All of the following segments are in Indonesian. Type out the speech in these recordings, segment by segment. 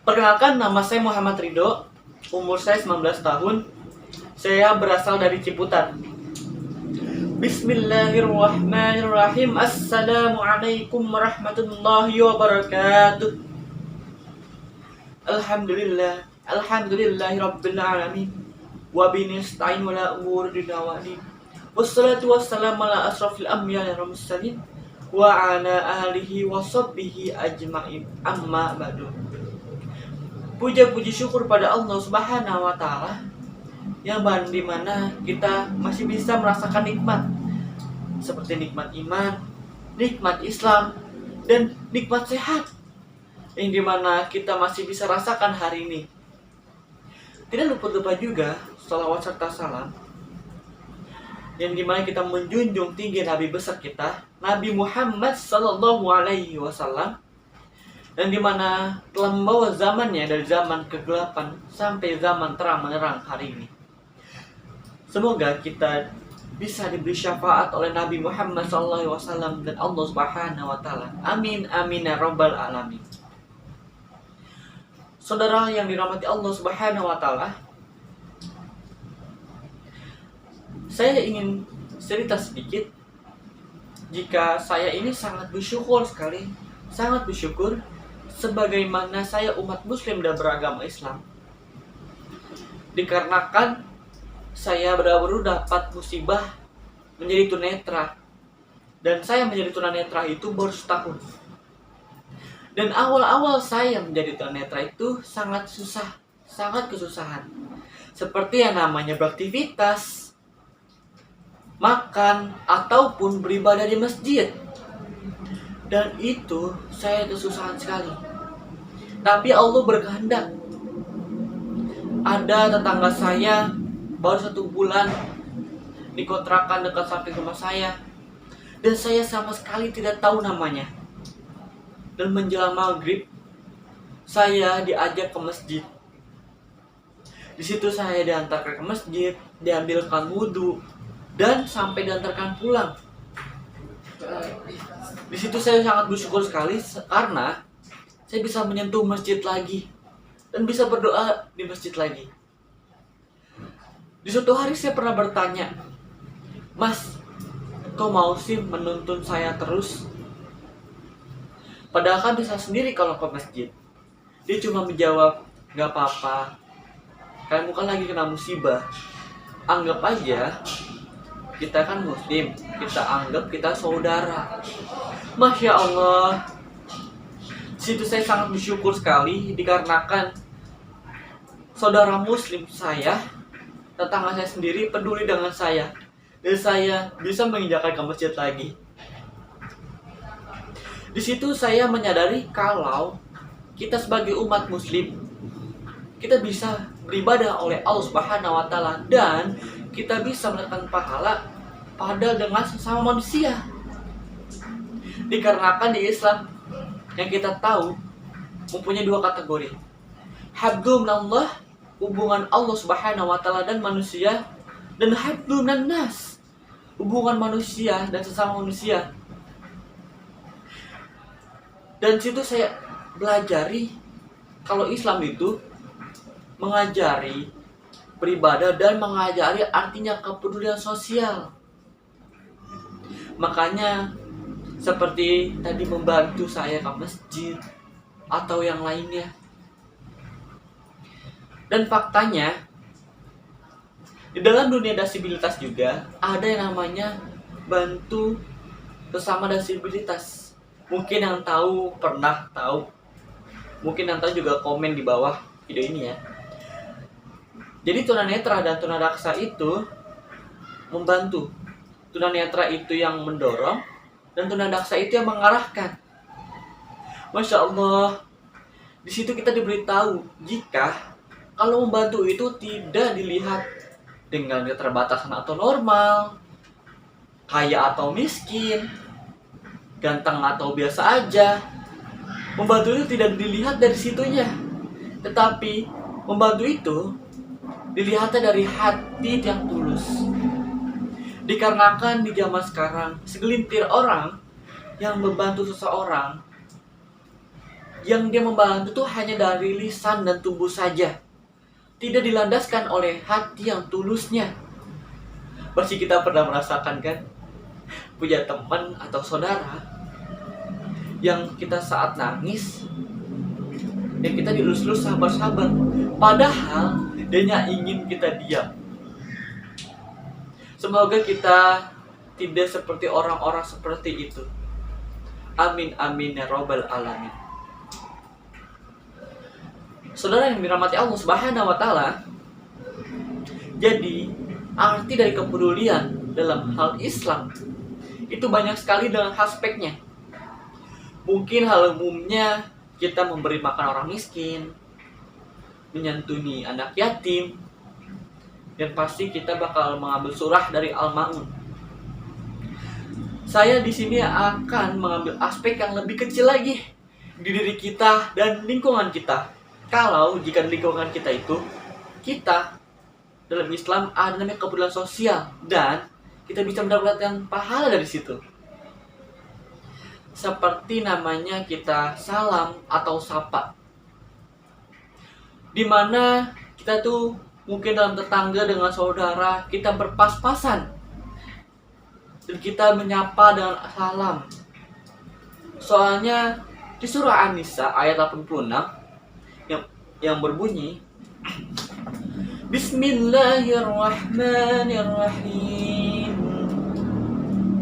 Perkenalkan, nama saya Muhammad Ridho, umur saya 19 tahun. Saya berasal dari Ciputat. Bismillahirrahmanirrahim. Assalamualaikum warahmatullahi wabarakatuh. Alhamdulillahi rabbil alamin. Wa binasta'in wala umur dinawani. Wassalatu wassalamu ala asrafil anbiya'i wal mursalin wa ala alihi wa sahbihi ajma'in. Amma ba'du. Puja-puji syukur pada Allah Subhanahu wa Ta'ala, yang dimana kita masih bisa merasakan nikmat seperti nikmat iman, nikmat Islam, dan nikmat sehat, yang dimana kita masih bisa rasakan hari ini. Tidak lupa juga salawat serta salam, yang dimana kita menjunjung tinggi Nabi besar kita, Nabi Muhammad Sallallahu Alaihi Wasallam, dan dimana telah membawa zamannya dari zaman kegelapan sampai zaman terang menerang hari ini. Semoga kita bisa diberi syafaat oleh Nabi Muhammad SAW dan Allah Subhanahu wa Ta'ala. Amin amin ya rabbal alamin. Saudara yang dirahmati Allah Subhanahu wa Ta'ala, saya ingin cerita sedikit. Jika saya ini sangat bersyukur sekali, sangat bersyukur sebagaimana saya umat muslim dan beragama Islam, dikarenakan saya baru dapat musibah menjadi tunanetra, dan saya menjadi tunanetra itu baru setahun. Dan awal-awal saya menjadi tunanetra itu sangat susah, sangat kesusahan, seperti yang namanya beraktivitas, makan, ataupun beribadah di masjid. Dan itu saya kesusahan sekali. Tapi Allah berkehendak. Ada tetangga saya baru 1 bulan dikontrakan dekat samping rumah saya, dan saya sama sekali tidak tahu namanya. Dan menjelang maghrib, saya diajak ke masjid. Di situ saya diantarkan ke masjid, diambilkan wudhu, dan sampai diantarkan pulang. Di situ saya sangat bersyukur sekali karena saya bisa menyentuh masjid lagi dan bisa berdoa di masjid lagi. Di suatu hari saya pernah bertanya, "Mas, kau mau sih menuntun saya terus? Padahal kan bisa sendiri kalau ke masjid." Dia cuma menjawab, "Gak apa-apa, kamu kan lagi kena musibah. Anggap aja kita kan muslim, kita anggap kita saudara." Masya Allah. Situ saya sangat bersyukur sekali dikarenakan saudara muslim saya, tetangga saya sendiri peduli dengan saya, dan saya bisa menginjakkan ke masjid lagi. Di situ saya menyadari kalau kita sebagai umat muslim, kita bisa beribadah oleh Allah Subhanahu wa Ta'ala, dan kita bisa mendapatkan pahala padahal dengan sesama manusia. Dikarenakan di Islam yang kita tahu mempunyai 2 kategori. Hablu minallah, hubungan Allah Subhanahu wa Ta'ala dan manusia, dan hablu minan nas, hubungan manusia dan sesama manusia. Dan situ saya belajari kalau Islam itu mengajari beribadah dan mengajari artinya kepedulian sosial. Makanya seperti tadi membantu saya ke masjid atau yang lainnya. Dan faktanya di dalam dunia disabilitas juga ada yang namanya bantu sesama disabilitas. Mungkin yang tahu pernah tahu, mungkin yang tahu juga komen di bawah video ini ya. Jadi tunanetra dan tunadaksa itu membantu. Tunanetra itu yang mendorong, dan tunadaksa itu yang mengarahkan. Masya Allah. Di situ kita diberitahu jika kalau membantu itu tidak dilihat dengan keterbatasan atau normal, kaya atau miskin, ganteng atau biasa aja. Membantu itu tidak dilihat dari situnya, tetapi membantu itu dilihatnya dari hati yang tulus. Dikarenakan di zaman sekarang segelintir orang yang membantu seseorang yang dia membantu tuh hanya dari lisan dan tubuh saja, tidak dilandaskan oleh hati yang tulusnya. Pasti kita pernah merasakan kan, punya teman atau saudara yang kita saat nangis, yang kita dilus-lus sabar-sabar, padahal dia ingin kita diam. Semoga kita tidak seperti orang-orang seperti itu. Amin amin ya robbal alamin. Saudara yang dirahmati Allah Subhanahu wa taala, jadi arti dari kepedulian dalam hal Islam itu banyak sekali dalam aspeknya. Mungkin hal umumnya kita memberi makan orang miskin, menyantuni anak yatim, dan pasti kita bakal mengambil surah dari Al-Ma'un. Saya di sini akan mengambil aspek yang lebih kecil lagi di diri kita dan lingkungan kita. Kalau jika lingkungan kita itu, kita dalam Islam ada namanya kepedulian sosial dan kita bisa mendapatkan pahala dari situ. Seperti namanya kita salam atau sapa, dimana kita tuh mungkin dalam tetangga dengan saudara kita berpas-pasan dan kita menyapa dengan salam. Soalnya di surah An-Nisa ayat 86 yang berbunyi Bismillahirrahmanirrahim.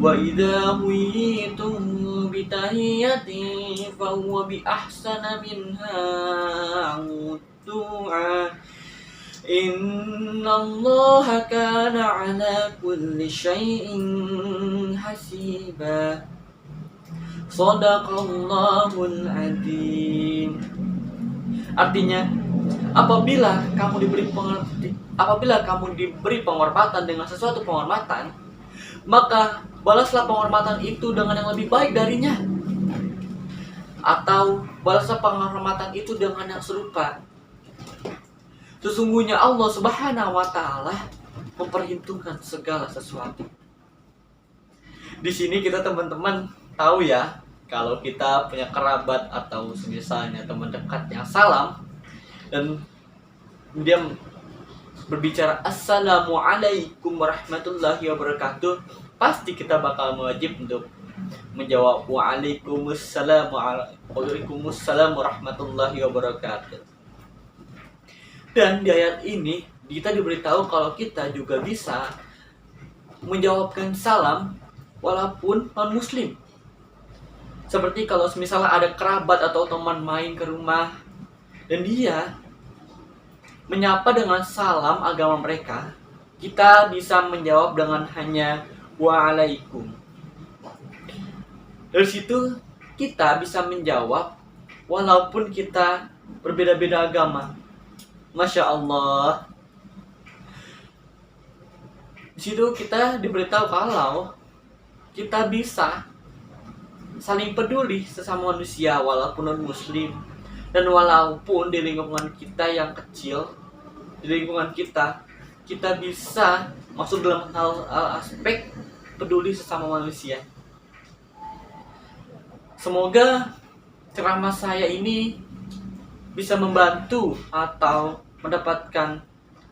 Wa idza huyitum bitahiyatin fa huwa bi ahsana minha uddu'a. Innallaha kana ala kulli syai'in hasiba. Shadaqallahul adzim. Artinya, apabila kamu diberi penghormatan dengan sesuatu penghormatan, maka balaslah penghormatan itu dengan yang lebih baik darinya, atau balaslah penghormatan itu dengan yang serupa. Sesungguhnya Allah Subhanahu wa taala memperhitungkan segala sesuatu. Di sini kita teman-teman tahu ya, kalau kita punya kerabat atau misalnya teman dekat yang salam dan dia berbicara Assalamualaikum warahmatullahi wabarakatuh, pasti kita bakal wajib untuk menjawab Waalaikumsalam warahmatullahi wabarakatuh. Dan di ayat ini kita diberitahu kalau kita juga bisa menjawabkan salam walaupun non muslim. Seperti kalau misalnya ada kerabat atau teman main ke rumah dan dia menyapa dengan salam agama mereka, kita bisa menjawab dengan hanya waalaikum. Dari situ kita bisa menjawab walaupun kita berbeda-beda agama. Masya Allah. Di situ kita diberitahu kalau kita bisa saling peduli sesama manusia walaupun non muslim, dan walaupun di lingkungan kita yang kecil, di lingkungan kita bisa masuk dalam hal aspek peduli sesama manusia. Semoga ceramah saya ini bisa membantu atau mendapatkan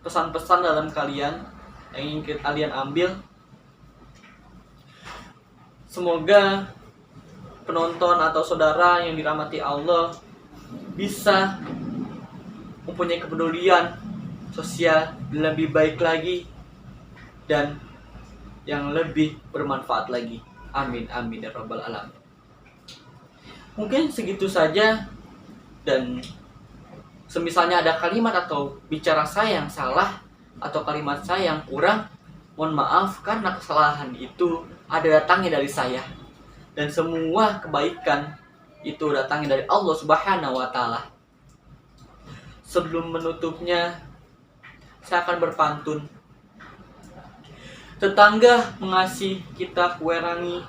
pesan-pesan dalam kalian yang ingin kalian ambil. Semoga penonton atau saudara yang dirahmati Allah bisa mempunyai kepedulian sosial lebih baik lagi dan yang lebih bermanfaat lagi. Amin amin ya rabbal alamin. Mungkin segitu saja, dan semisalnya ada kalimat atau bicara saya yang salah atau kalimat saya yang kurang, mohon maaf karena kesalahan itu ada datangnya dari saya. Dan semua kebaikan itu datangnya dari Allah Subhanahu wa taala. Sebelum menutupnya, saya akan berpantun. Tetangga mengasih kita kue rangi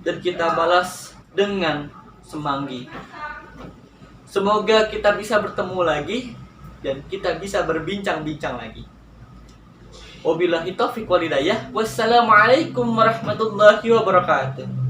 dan kita balas dengan semanggi. Semoga kita bisa bertemu lagi dan kita bisa berbincang-bincang lagi. Wabillahi taufiq wal hidayah. Wassalamualaikum warahmatullahi wabarakatuh.